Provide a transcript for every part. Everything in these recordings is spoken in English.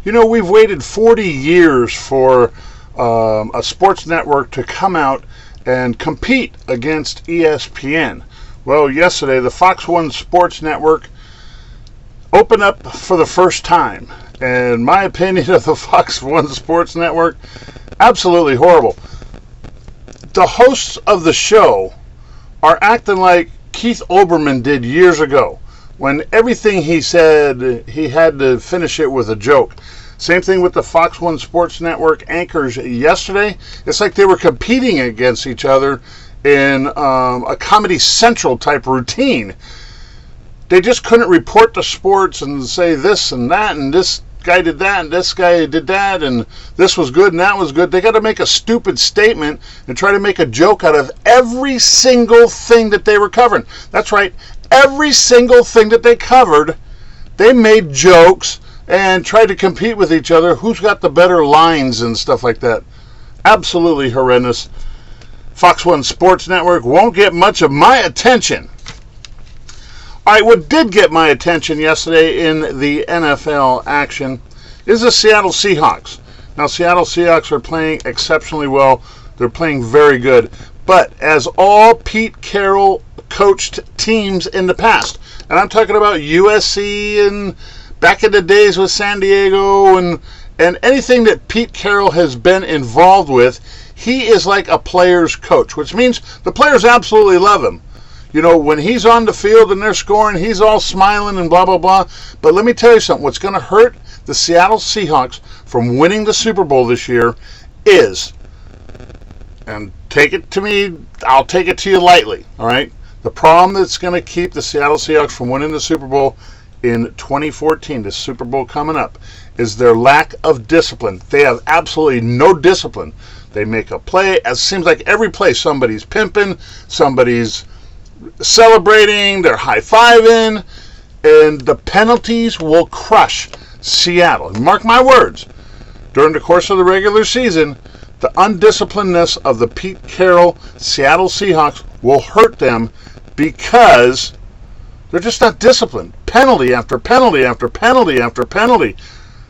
You know, we've waited 40 years for a sports network to come out and compete against ESPN. Well, yesterday, the Fox 1 Sports Network opened up for the first time. And my opinion of the Fox 1 Sports Network, absolutely horrible. The hosts of the show are acting like Keith Olbermann did years ago, when everything he said, he had to finish it with a joke. Same thing with the Fox 1 Sports Network anchors yesterday. It's like they were competing against each other in a Comedy Central type routine. They just couldn't report the sports and say this and that, and this guy did that, and this guy did that, and this was good and that was good. They got to make a stupid statement and try to make a joke out of every single thing that they were covering. That's right, every single thing that they covered, they made jokes and tried to compete with each other. Who's got the better lines and stuff like that? Absolutely horrendous. Fox 1 Sports Network won't get much of my attention. All right, what did get my attention yesterday in the NFL action is the Seattle Seahawks. Now, Seattle Seahawks are playing exceptionally well. They're playing very good. But as all Pete Carroll coached teams in the past, and I'm talking about USC and back in the days with San Diego and anything that Pete Carroll has been involved with, he is like a player's coach, which means the players absolutely love him. You know, when he's on the field and they're scoring, he's all smiling and blah, blah, blah. But let me tell you something. What's going to hurt the Seattle Seahawks from winning the Super Bowl this year is, and take it to me, I'll take it to you lightly, all right? The problem that's going to keep the Seattle Seahawks from winning the Super Bowl in 2014, the Super Bowl coming up, is their lack of discipline. They have absolutely no discipline. They make a play. It seems like every play somebody's pimping, somebody's celebrating, they're high-fiving, and the penalties will crush Seattle. Mark my words, during the course of the regular season, the undisciplinedness of the Pete Carroll Seattle Seahawks will hurt them because they're just not disciplined. Penalty after penalty after penalty after penalty.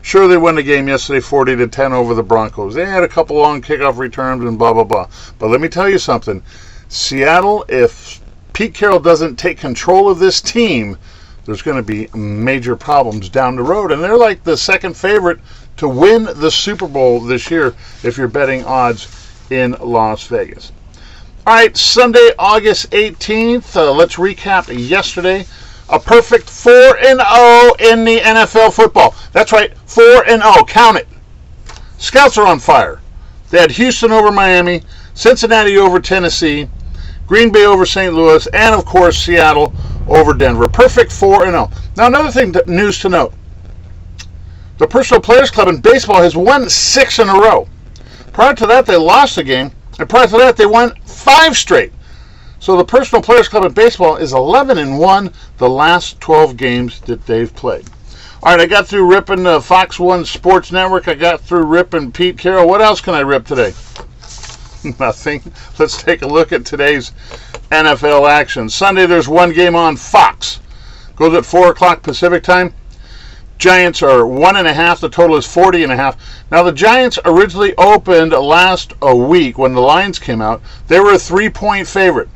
Sure, they won the game yesterday 40-10 over the Broncos. They had a couple long kickoff returns and blah, blah, blah. But let me tell you something. Seattle, if Pete Carroll doesn't take control of this team, there's going to be major problems down the road. And they're like the second favorite to win the Super Bowl this year if you're betting odds in Las Vegas. All right, Sunday, August 18th. Let's recap yesterday. A perfect 4-0 in the NFL football. That's right, 4-0. Count it. Scouts are on fire. They had Houston over Miami, Cincinnati over Tennessee, Green Bay over St. Louis, and, of course, Seattle over Denver. Perfect 4-0. Now, another thing, news to note. The Personal Players Club in baseball has won 6 in a row. Prior to that, they lost a game, and prior to that, they won 5 straight. So the Personal Players Club in baseball is 11-1 the last 12 games that they've played. All right, I got through ripping the Fox 1 Sports Network. I got through ripping Pete Carroll. What else can I rip today? Nothing. Let's take a look at today's NFL action. Sunday, there's one game on Fox. Goes at 4 o'clock Pacific time. Giants are 1.5. The total is 40.5. Now, the Giants originally opened last week when the lines came out. They were a 3-point favorite.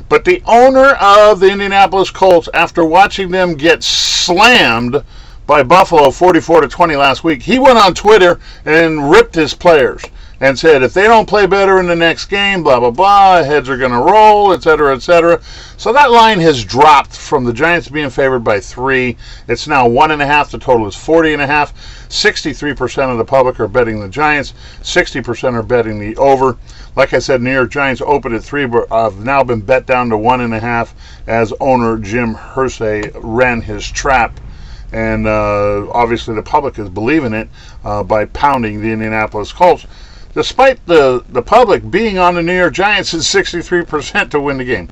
But the owner of the Indianapolis Colts, after watching them get slammed by Buffalo 44-20 last week, he went on Twitter and ripped his players and said, if they don't play better in the next game, blah, blah, blah, heads are going to roll, etc., etc. So that line has dropped from the Giants being favored by 3. It's now 1.5. The total is 40.5. 63% of the public are betting the Giants. 60% are betting the over. Like I said, New York Giants opened at 3, but have now been bet down to 1.5 as owner Jim Irsay ran his trap. And obviously the public is believing it by pounding the Indianapolis Colts. Despite the public being on the New York Giants is 63% to win the game.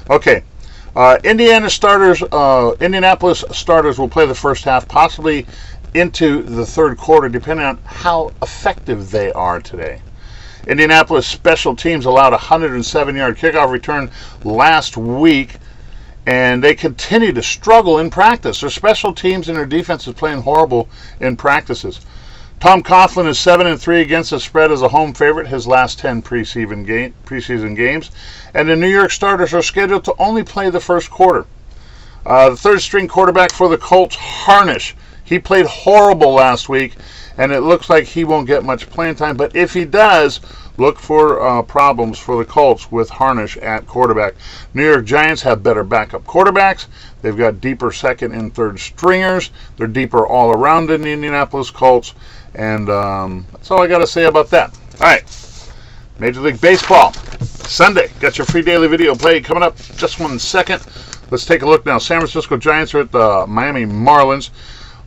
Okay, Indianapolis starters will play the first half, possibly into the third quarter, depending on how effective they are today. Indianapolis special teams allowed a 107-yard kickoff return last week and they continue to struggle in practice. Their special teams and their defense is playing horrible in practices. Tom Coughlin is 7-3 against the spread as a home favorite his last 10 preseason games, and the New York starters are scheduled to only play the first quarter. The third-string quarterback for the Colts, Harnish, he played horrible last week, and it looks like he won't get much playing time, but if he does, look for problems for the Colts with Harnish at quarterback. New York Giants have better backup quarterbacks. They've got deeper second and third stringers. They're deeper all around than the Indianapolis Colts. And that's all I got to say about that. All right. Major League Baseball Sunday. Got your free daily video play coming up just 1 second. Let's take a look now. San Francisco Giants are at the Miami Marlins.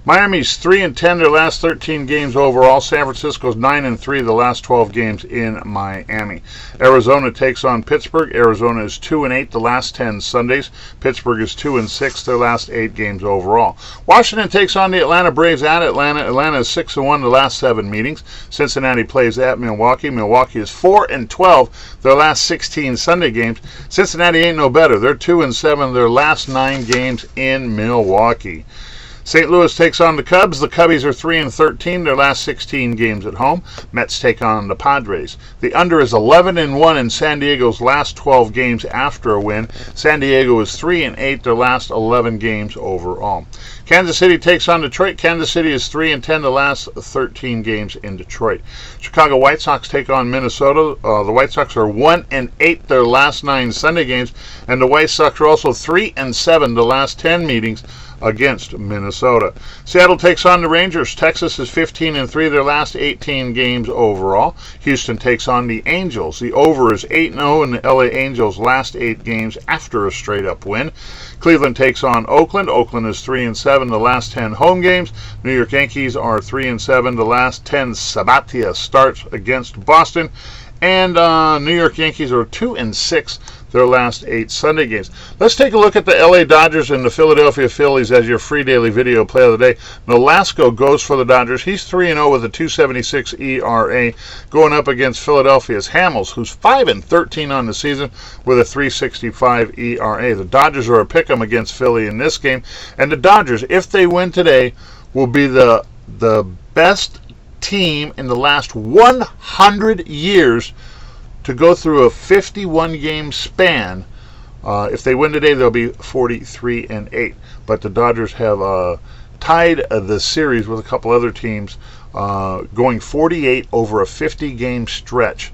Miami's 3-10 their last 13 games overall. San Francisco's 9-3 the last 12 games in Miami. Arizona takes on Pittsburgh. Arizona is 2-8 the last 10 Sundays. Pittsburgh is 2-6 their last 8 games overall. Washington takes on the Atlanta Braves at Atlanta. Atlanta is 6-1 the last 7 meetings. Cincinnati plays at Milwaukee. Milwaukee is 4-12 their last 16 Sunday games. Cincinnati ain't no better. They're 2-7 their last 9 games in Milwaukee. St. Louis takes on the Cubs. The Cubbies are 3-13 their last 16 games at home. Mets take on the Padres. The under is 11-1 in San Diego's last 12 games after a win. San Diego is 3-8 their last 11 games overall. Kansas City takes on Detroit. Kansas City is 3-10 the last 13 games in Detroit. Chicago White Sox take on Minnesota. The White Sox are 1-8 their last 9 Sunday games, and the White Sox are also 3-7 the last 10 meetings against Minnesota. Seattle takes on the Rangers. Texas is 15-3 their last 18 games overall. Houston takes on the Angels. The over is 8-0 in the LA Angels' last 8 games after a straight-up win. Cleveland takes on Oakland. Oakland is 3-7 the last 10 home games. New York Yankees are 3-7 the last 10 Sabathia starts against Boston. And New York Yankees are 2-6 their last 8 Sunday games. Let's take a look at the LA Dodgers and the Philadelphia Phillies as your free daily video play of the day. Nolasco goes for the Dodgers. He's 3-0 with a 2.76 ERA going up against Philadelphia's Hamels, who's 5-13 on the season with a 3.65 ERA. The Dodgers are a pick'em against Philly in this game, and the Dodgers, if they win today, will be the best team in the last 100 years to go through a 51-game span. If they win today, they'll be 43-8. But the Dodgers have tied the series with a couple other teams, going 48 over a 50-game stretch.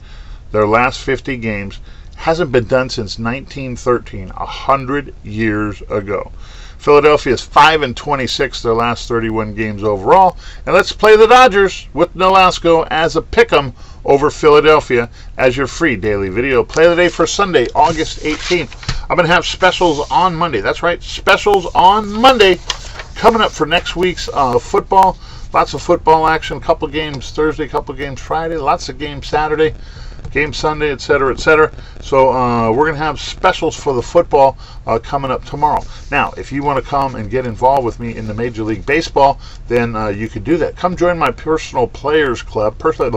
Their last 50 games hasn't been done since 1913, 100 years ago. Philadelphia is 5-26 their last 31 games overall. And let's play the Dodgers with Nolasco as a pick'em over Philadelphia as your free daily video play of the day for Sunday, August 18th. I'm going to have specials on Monday. That's right, specials on Monday coming up for next week's football. Lots of football action, a couple games Thursday, a couple games Friday, lots of games Saturday, game Sunday, etc., etc. So we're going to have specials for the football coming up tomorrow. Now, if you want to come and get involved with me in the Major League Baseball, then you could do that. Come join my Personal Players Club, Personal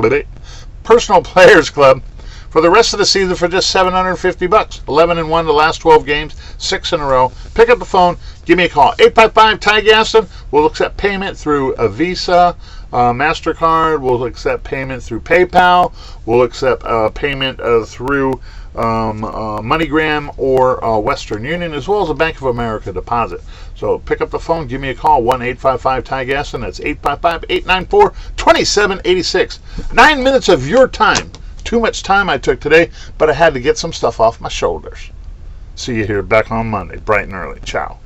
Players Club, for the rest of the season for just $750. 11-1 the last 12 games, 6 in a row. Pick up the phone, give me a call. 855 Ty Gaston. We'll accept payment through a Visa, MasterCard. We'll accept payment through PayPal. We'll accept payment through MoneyGram or Western Union, as well as a Bank of America deposit. So pick up the phone, give me a call, 1-855 Ty Gaston. That's 855-894-2786. 9 minutes of your time. Too much time I took today, but I had to get some stuff off my shoulders. See you here back on Monday, bright and early. Ciao.